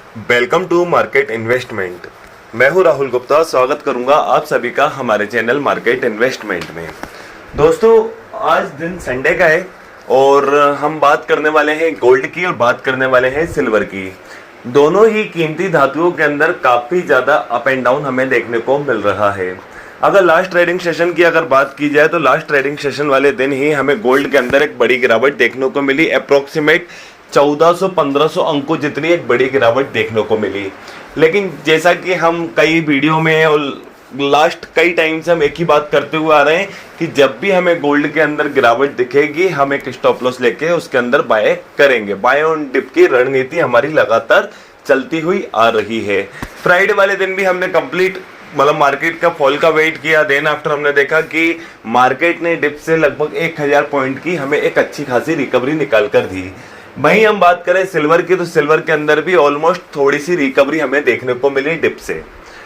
Welcome to market investment. मैं हूं राहुल गुप्ता। स्वागत करूंगा आप सभी का हमारे चैनल मार्केट इन्वेस्टमेंट में। दोस्तों, आज दिन संडे का है और हम बात करने वाले हैं गोल्ड की और बात करने वाले हैं सिल्वर की। दोनों ही कीमती धातुओं के अंदर काफ़ी ज़्यादा अप एंड डाउन हमें देखने को मिल रहा है। अगर लास्ट ट्रेडिंग सेशन की अगर बात की जाए तो लास्ट ट्रेडिंग सेशन वाले दिन ही हमें गोल्ड के अंदर एक बड़ी गिरावट देखने को मिली। अप्रोक्सीमेट 1400-1500 अंकों जितनी एक बड़ी गिरावट देखने को मिली। लेकिन जैसा कि हम कई वीडियो में और लास्ट कई टाइम से हम एक ही बात करते हुए आ रहे हैं कि जब भी हमें गोल्ड के अंदर गिरावट दिखेगी हम एक स्टॉप लॉस लेके उसके अंदर बाय करेंगे। बाय ऑन डिप की रणनीति हमारी लगातार चलती हुई आ रही है। फ्राइडे वाले दिन भी हमने कंप्लीट मार्केट का फॉल का वेट किया। देन आफ्टर हमने देखा कि मार्केट ने डिप से लगभग 1000 पॉइंट की हमें एक अच्छी खासी रिकवरी निकाल कर दी। वहीं हम बात करें सिल्वर की तो सिल्वर के अंदर भी ऑलमोस्ट थोड़ी सी रिकवरी हमें देखने को मिली डिप से।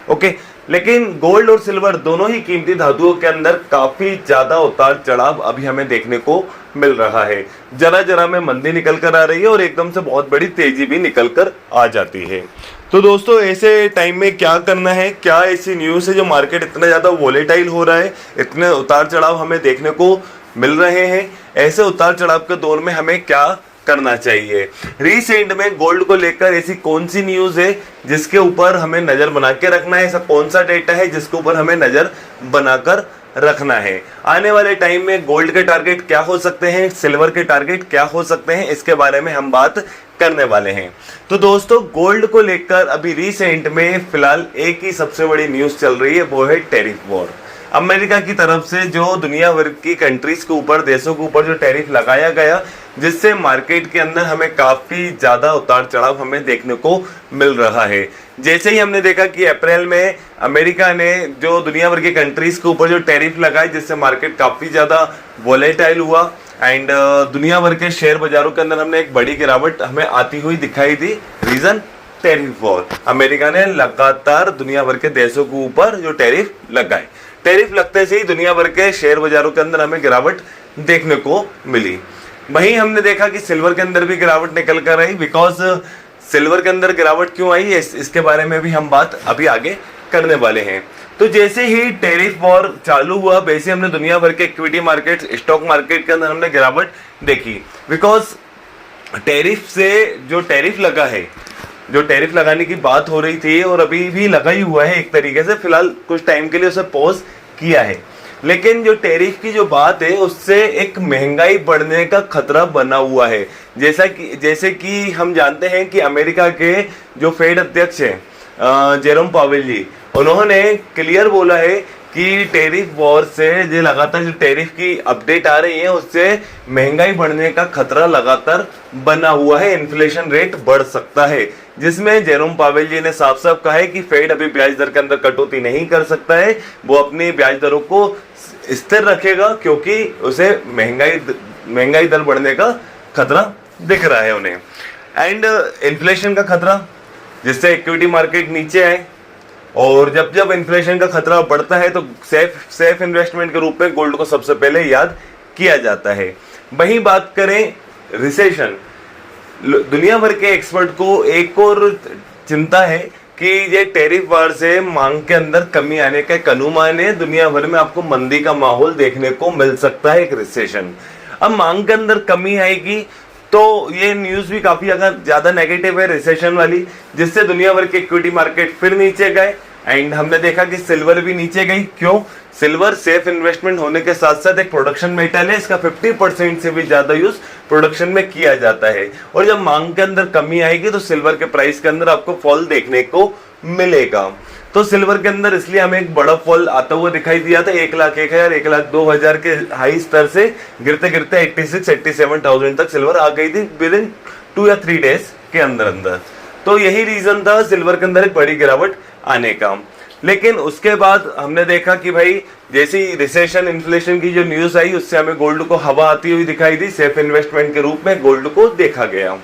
ओके, लेकिन गोल्ड और सिल्वर दोनों ही कीमती धातुओं के अंदर काफी ज्यादा उतार चढ़ाव अभी हमें देखने को मिल रहा है। जरा जरा में मंदी निकल कर आ रही है और एकदम से बहुत बड़ी तेजी भी निकल कर आ जाती है। तो दोस्तों, ऐसे टाइम में क्या करना है, क्या ऐसी न्यूज़ है जो मार्केट इतना ज़्यादा वोलेटाइल हो रहा है, इतने उतार चढ़ाव हमें देखने को मिल रहे हैं। ऐसे उतार चढ़ाव के दौर में हमें क्या करना चाहिए। रिसेंट में गोल्ड को लेकर ऐसी कौन सी न्यूज़ है जिसके ऊपर हमें नज़र बना के रखना है, ऐसा कौन सा डेटा है जिसके ऊपर हमें नज़र बनाकर रखना है। आने वाले टाइम में गोल्ड के टारगेट क्या हो सकते हैं, सिल्वर के टारगेट क्या हो सकते हैं, इसके बारे में हम बात करने वाले हैं। तो दोस्तों, गोल्ड को लेकर अभी रिसेंट में फिलहाल एक ही सबसे बड़ी न्यूज़ चल रही है, वो है टैरिफ वॉर। अमेरिका की तरफ से जो दुनिया भर की कंट्रीज के ऊपर, देशों के ऊपर जो टैरिफ लगाया गया, जिससे मार्केट के अंदर हमें काफ़ी ज़्यादा उतार चढ़ाव हमें देखने को मिल रहा है। जैसे ही हमने देखा कि अप्रैल में अमेरिका ने जो दुनिया भर की कंट्रीज के ऊपर जो टैरिफ लगाए, जिससे मार्केट काफ़ी ज़्यादा वोलेटाइल हुआ एंड दुनिया भर के शेयर बाजारों के अंदर हमने एक बड़ी गिरावट हमें आती हुई दिखाई दी। Reason tariff war. अमेरिका ने लगातार दुनिया भर के देशों के ऊपर जो टैरिफ लगाए, टैरिफ लगते से ही दुनिया भर के शेयर बाजारों के अंदर हमें गिरावट देखने को मिली। वहीं हमने देखा कि सिल्वर के अंदर भी गिरावट निकल कर आई। बिकॉज सिल्वर के अंदर गिरावट क्यों आई इसके बारे में भी हम बात अभी आगे करने वाले हैं। तो जैसे ही टैरिफ वॉर चालू हुआ वैसे हमने दुनिया भर के इक्विटी मार्केट, स्टॉक मार्केट के अंदर हमने गिरावट देखी। बिकॉज टैरिफ से जो टैरिफ लगा है, जो टैरिफ लगाने की बात हो रही थी और अभी भी लगा ही हुआ है एक तरीके से, फिलहाल कुछ टाइम के लिए उसे पॉज किया है। लेकिन जो टैरिफ की जो बात है उससे एक महंगाई बढ़ने का खतरा बना हुआ है। जैसे कि हम जानते हैं कि अमेरिका के जो फेड अध्यक्ष हैं जेरोम पावेल जी, उन्होंने क्लियर बोला है कि टैरिफ वॉर से जो लगातार जो टैरिफ की अपडेट आ रही है उससे महंगाई बढ़ने का खतरा लगातार बना हुआ है, इन्फ्लेशन रेट बढ़ सकता है। जिसमें जेरोम पावेल जी ने साफ साफ कहा है कि फेड अभी ब्याज दर के अंदर कटौती नहीं कर सकता है, वो अपनी ब्याज दरों को स्थिर रखेगा क्योंकि उसे महंगाई दर बढ़ने का खतरा दिख रहा है उन्हें। एंड इन्फ्लेशन का खतरा, जिससे इक्विटी मार्केट नीचे आए, और जब जब इन्फ्लेशन का खतरा बढ़ता है तो सेफ इन्वेस्टमेंट के रूप में गोल्ड को सबसे पहले याद किया जाता है। वहीं बात करें रिसेशन, दुनिया भर के एक्सपर्ट को एक और चिंता है कि ये टैरिफ वार से मांग के अंदर कमी आने का एक अनुमान है। दुनिया भर में आपको मंदी का माहौल देखने को मिल सकता है, एक रिसेशन। अब मांग के अंदर कमी आएगी तो ये न्यूज़ भी काफ़ी ज़्यादा नेगेटिव है रिसेशन वाली, जिससे दुनिया भर के इक्विटी मार्केट फिर नीचे गए। एंड हमने देखा कि सिल्वर भी नीचे गई। क्यों? सिल्वर सेफ इन्वेस्टमेंट होने के साथ साथ एक प्रोडक्शन मेटल है, इसका 50% से भी ज़्यादा यूज़ प्रोडक्शन में किया जाता है। और जब मांग के अंदर कमी आएगी तो सिल्वर के प्राइस के अंदर आपको फॉल देखने को मिलेगा। तो सिल्वर के अंदर इसलिए हमें एक बड़ा फॉल आता हुआ दिखाई दिया था। 1,01,000, 1,02,000 के हाई स्तर से गिरते गिरते 86-87,000 तक सिल्वर आ गई थी विद इन 2 या 3 डेज के अंदर। तो यही रीजन था सिल्वर के अंदर एक बड़ी गिरावट आने का। लेकिन उसके बाद हमने देखा कि भाई जैसे ही रिसेशन, इन्फ्लेशन की जो न्यूज आई उससे हमें गोल्ड को हवा आती हुई दिखाई दी। सेफ इन्वेस्टमेंट के रूप में गोल्ड को देखा गया,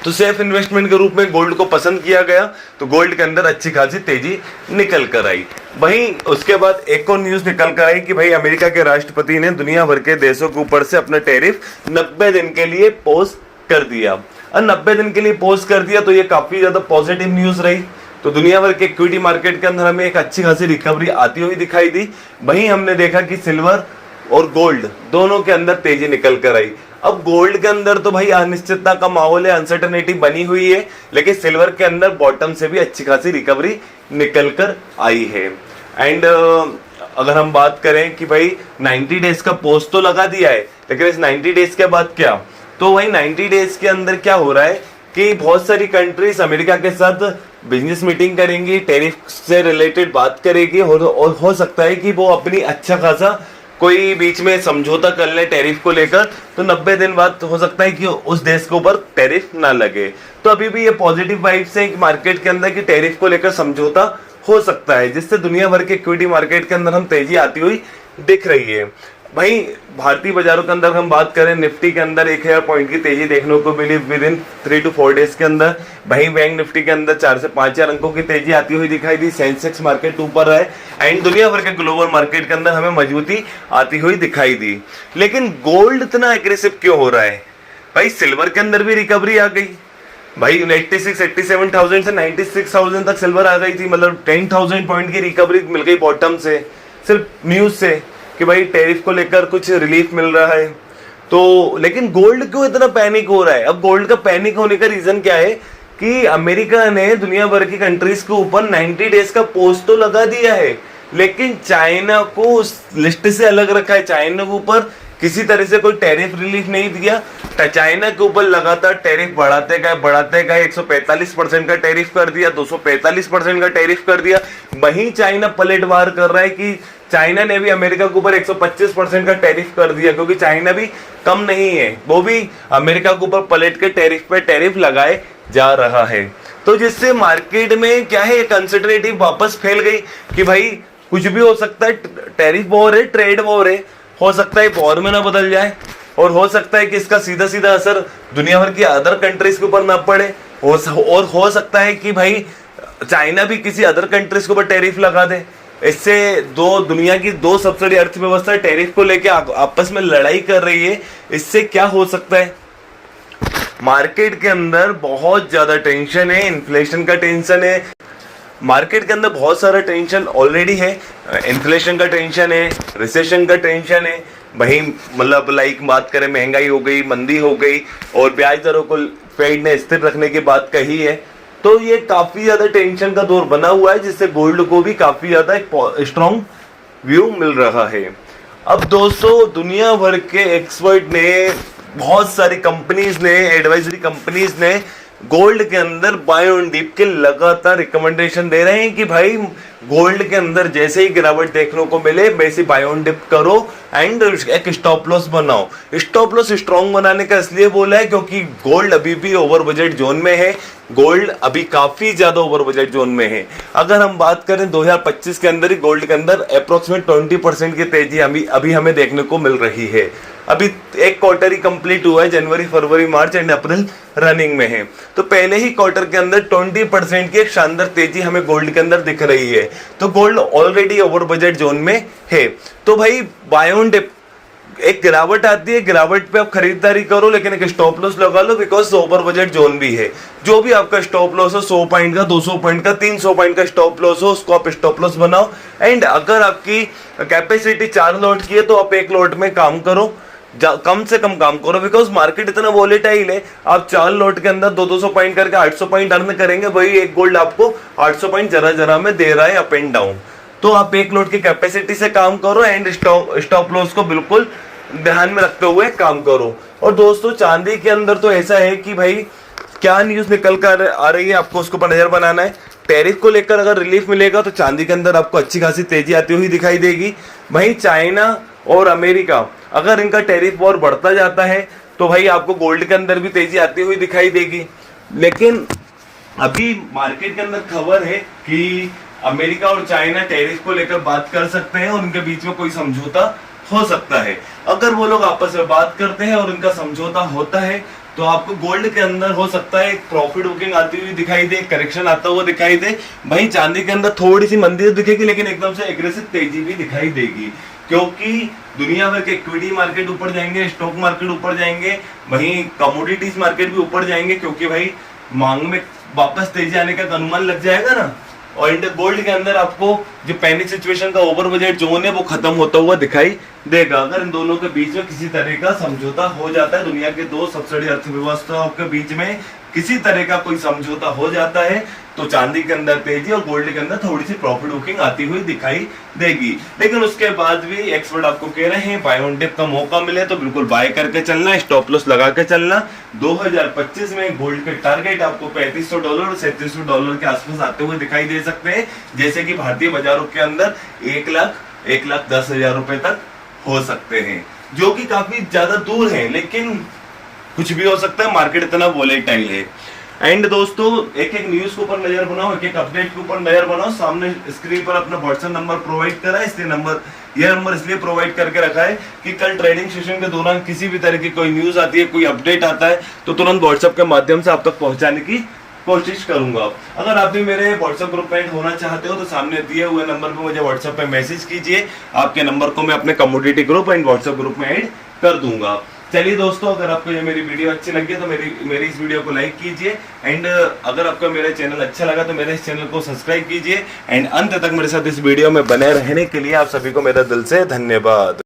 तो सेफ इन्वेस्टमेंट के रूप में गोल्ड को पसंद किया गया, तो गोल्ड के अंदर अच्छी खासी तेजी निकल कर आई। वहीं उसके बाद एक और न्यूज निकल कर आई कि भाई अमेरिका के राष्ट्रपति ने दुनिया भर के देशों के ऊपर से अपना टैरिफ 90 दिन के लिए पॉज कर दिया। और 90 दिन के लिए पॉज कर दिया, तो ये काफी ज्यादा पॉजिटिव न्यूज रही। तो दुनिया भर के इक्विटी मार्केट के अंदर हमें एक अच्छी खासी रिकवरी आती हुई दिखाई दी। वहीं हमने देखा कि सिल्वर और गोल्ड दोनों के अंदर तेजी निकल कर आई। अब गोल्ड के अंदर तो भाई अनिश्चितता का माहौल है, अनसर्टेनिटी बनी हुई है, लेकिन सिल्वर के अंदर बॉटम से भी अच्छी खासी रिकवरी निकल कर आई है। एंड अगर हम बात करें कि भाई 90 डेज का पोस्ट तो लगा दिया है, लेकिन इस 90 डेज के बाद क्या, तो वही 90 डेज के अंदर क्या हो रहा है कि बहुत सारी कंट्रीज अमेरिका के साथ बिजनेस मीटिंग करेंगी, टैरिफ से रिलेटेड बात करेगी, और हो सकता है कि वो अपनी अच्छा खासा कोई बीच में समझौता कर ले टैरिफ को लेकर, तो 90 दिन बाद हो सकता है कि उस देश के ऊपर टैरिफ ना लगे। तो अभी भी ये पॉजिटिव वाइब्स है मार्केट के अंदर कि टैरिफ को लेकर समझौता हो सकता है, जिससे दुनिया भर के इक्विटी मार्केट के अंदर हम तेजी आती हुई दिख रही है। भाई भारतीय बाजारों के अंदर हम बात करें, निफ्टी के अंदर 1000 पॉइंट की तेजी देखने को मिली विद इन 3 to 4 डेज के अंदर। वहीं बैंक निफ्टी के अंदर 4 से 5,000 अंकों की तेजी आती हुई दिखाई दी। सेंसेक्स मार्केट ऊपर है एंड दुनिया भर के ग्लोबल मार्केट के अंदर हमें मजबूती आती हुई दिखाई दी। लेकिन गोल्ड इतना एग्रेसिव क्यों हो रहा है? भाई सिल्वर के अंदर भी रिकवरी आ गई। भाई 87,000 से 96,000 तक सिल्वर आ गई थी, मतलब 10,000 पॉइंट की रिकवरी मिल गई बॉटम से, सिर्फ न्यूज से कि भाई टैरिफ को लेकर कुछ रिलीफ मिल रहा है। तो लेकिन गोल्ड क्यों इतना पैनिक हो रहा है? अब गोल्ड का पैनिक होने का रीजन क्या है कि अमेरिका ने दुनिया भर की कंट्रीज के ऊपर 90 डेज का पोस्ट तो लगा दिया है, लेकिन चाइना को उस लिस्ट से अलग रखा है। चाइना के ऊपर किसी तरह से कोई टैरिफ रिलीफ नहीं दिया। चाइना के ऊपर लगातार टैरिफ बढ़ाते गए 145% का टैरिफ कर दिया, 245% का टैरिफ कर दिया। वहीं चाइना पलटवार कर रहा है कि चाइना ने भी अमेरिका के ऊपर 125% का टैरिफ कर दिया, क्योंकि चाइना भी कम नहीं है, वो भी अमेरिका के ऊपर पलट के टैरिफ पे टैरिफ लगाए जा रहा है। तो जिससे मार्केट में क्या है, एक अनसर्टेनिटी वापस फैल गई कि भाई कुछ भी हो सकता है, टैरिफ वॉर है, ट्रेड वॉर है, हो सकता है वॉर में ना बदल जाए, और हो सकता है कि इसका सीधा सीधा असर दुनिया भर की अदर कंट्रीज के ऊपर ना पड़े, और हो सकता है कि भाई चाइना भी किसी अदर कंट्रीज के ऊपर टैरिफ लगा दे। इससे दुनिया की दो सबसे बड़ी अर्थव्यवस्था टैरिफ को लेके आपस में लड़ाई कर रही है। इससे क्या हो सकता है, मार्केट के अंदर बहुत ज्यादा टेंशन है, इन्फ्लेशन का टेंशन है, मार्केट के अंदर बहुत सारा टेंशन ऑलरेडी है। इन्फ्लेशन का टेंशन है, रिसेशन का टेंशन है, वही मतलब बात करें महंगाई हो गई, मंदी हो गई, और ब्याज दरों को फेड ने स्थिर रखने की बात कही है। तो ये काफी ज्यादा टेंशन का दौर बना हुआ है, जिससे गोल्ड को भी काफी ज्यादा एक स्ट्रॉन्ग व्यू मिल रहा है। अब दोस्तों दुनिया भर के एक्सपर्ट ने, बहुत सारी कंपनीज ने, एडवाइजरी कंपनीज ने गोल्ड के अंदर बाय ऑन डिप के लगातार रिकमेंडेशन दे रहे हैं कि भाई गोल्ड के अंदर जैसे ही गिरावट देखने को मिले वैसे बाय ऑन डिप करो एंड एक स्टॉप लॉस बनाओ। स्टॉप लॉस स्ट्रॉन्ग बनाने का इसलिए बोला है क्योंकि गोल्ड अभी भी ओवर बजट जोन में है, गोल्ड अभी काफी ज्यादा ओवर बजट जोन में है। अगर हम बात करें 2025 के अंदर ही गोल्ड के अंदर अप्रोक्सीमेट 20% की तेजी अभी हमें देखने को मिल रही है। अभी एक क्वार्टर ही कंप्लीट हुआ है, जनवरी, फरवरी, मार्च एंड अप्रैल रनिंग में है, तो पहले ही क्वार्टर के अंदर 20% की एक शानदार तेजी हमें गोल्ड के अंदर दिख रही है। तो gold already over budget zone में है। तो भाई बाय ऑन डिप एक गिरावट आती है, गिरावट पे आप खरीदारी करो, लेकिन एक स्टॉप लॉस लगा लो, बिकॉज ओवर बजट जोन भी है। जो भी आपका स्टॉप लॉस हो, 100 पॉइंट का, 200 पॉइंट का, 300 पॉइंट का स्टॉप लॉस हो, उसको आप स्टॉप लॉस बनाओ। एंड अगर आपकी कैपेसिटी 4 लॉट की है तो आप 1 लॉट में काम करो, कम से कम काम करो, बिकॉज मार्केट इतना वोलेटाइल है। आप 4 लॉट के अंदर 200 पॉइंट करके 800 पॉइंट अर्न करेंगे, वही एक गोल्ड आपको 800 पॉइंट जरा जरा में दे रहा है अप एंड डाउन। तो आप 1 लॉट की कैपेसिटी से काम करो एंड स्टॉप लॉस को बिल्कुल ध्यान में रखते हुए काम करो। और दोस्तों चांदी के अंदर तो ऐसा है कि भाई क्या न्यूज निकल कर आ रही है, आपको उसको पर नजर बनाना है। टैरिफ को लेकर अगर रिलीफ मिलेगा तो चांदी के अंदर आपको अच्छी खासी तेजी आती हुई दिखाई देगी। वहीं चाइना और अमेरिका, अगर इनका टैरिफ वॉर बढ़ता जाता है तो भाई आपको गोल्ड के अंदर भी तेजी आती हुई दिखाई देगी। लेकिन अभी मार्केट के अंदर खबर है कि अमेरिका और चाइना टैरिफ को लेकर बात कर सकते हैं और उनके बीच में कोई समझौता हो सकता है। अगर वो लोग आपस में बात करते हैं और उनका समझौता होता है तो आपको गोल्ड के अंदर हो सकता है एक प्रॉफिट बुकिंग आती हुई दिखाई दे, करेक्शन आता हुआ दिखाई दे। वहीं चांदी के अंदर थोड़ी सी मंदी दिखेगी, लेकिन एकदम से एग्रेसिव तेजी भी दिखाई देगी। क्योंकि दुनिया भर के इक्विटी मार्केट ऊपर जाएंगे, स्टॉक मार्केट ऊपर जाएंगे, वहीं कमोडिटीज मार्केट भी ऊपर जाएंगे, क्योंकि भाई मांग में वापस तेजी आने का अनुमान लग जाएगा ना। और इंडिया गोल्ड के अंदर आपको जो पैनिक सिचुएशन का ओवर बजट जोन है वो खत्म होता हुआ दिखाई देगा। अगर इन दोनों के बीच में किसी तरह का समझौता हो जाता है, दुनिया के दो सबसे बड़ी अर्थव्यवस्थाओं के बीच में किसी तरह का कोई समझौता हो जाता है, तो चांदी के अंदर तेजी और गोल्ड के अंदर थोड़ी सी प्रॉफिट बुकिंग आती हुई दिखाई देगी। लेकिन उसके बाद भी एक्सपर्ट आपको कह रहे हैं बाय ऑन डिप का मौका मिले तो बिल्कुल बाय करके चलना, स्टॉप लॉस लगा के चलना। 2025 में गोल्ड के टारगेट आपको $3500 और $3700 के आसपास आते हुए दिखाई दे सकते हैं, जैसे कि भारतीय बाजारों के अंदर 1,10,000 रुपए तक हो सकते हैं, जो कि काफी ज्यादा दूर है, लेकिन कुछ भी हो सकता है, मार्केट इतना वोलेटाइल है। एंड दोस्तों, एक एक न्यूज के ऊपर नजर बनाओ, एक एक अपडेट के ऊपर नजर बनाओ। सामने स्क्रीन पर अपना व्हाट्सएप नंबर प्रोवाइड करा है, इसलिए यह नंबर इसलिए प्रोवाइड करके रखा है कि कल ट्रेडिंग सेशन के दौरान किसी भी तरह की कोई न्यूज आती है, कोई अपडेट आता है, तो तुरंत व्हाट्सएप के माध्यम से आप तक पहुंचाने की कोशिश करूंगा। अगर आप भी मेरे व्हाट्सएप ग्रुप में होना चाहते हो तो सामने दिए हुए नंबर पे मुझे व्हाट्सएप पे मैसेज कीजिए, आपके नंबर को मैं अपने commodity group and WhatsApp group में ऐड कर दूंगा। चलिए दोस्तों, अगर आपको ये मेरी वीडियो अच्छी लगी तो मेरी इस वीडियो को लाइक कीजिए, एंड अगर आपको मेरा चैनल अच्छा लगा तो मेरे इस चैनल को सब्सक्राइब कीजिए, एंड अंत तक मेरे साथ इस वीडियो में बने रहने के लिए आप सभी को मेरा दिल से धन्यवाद।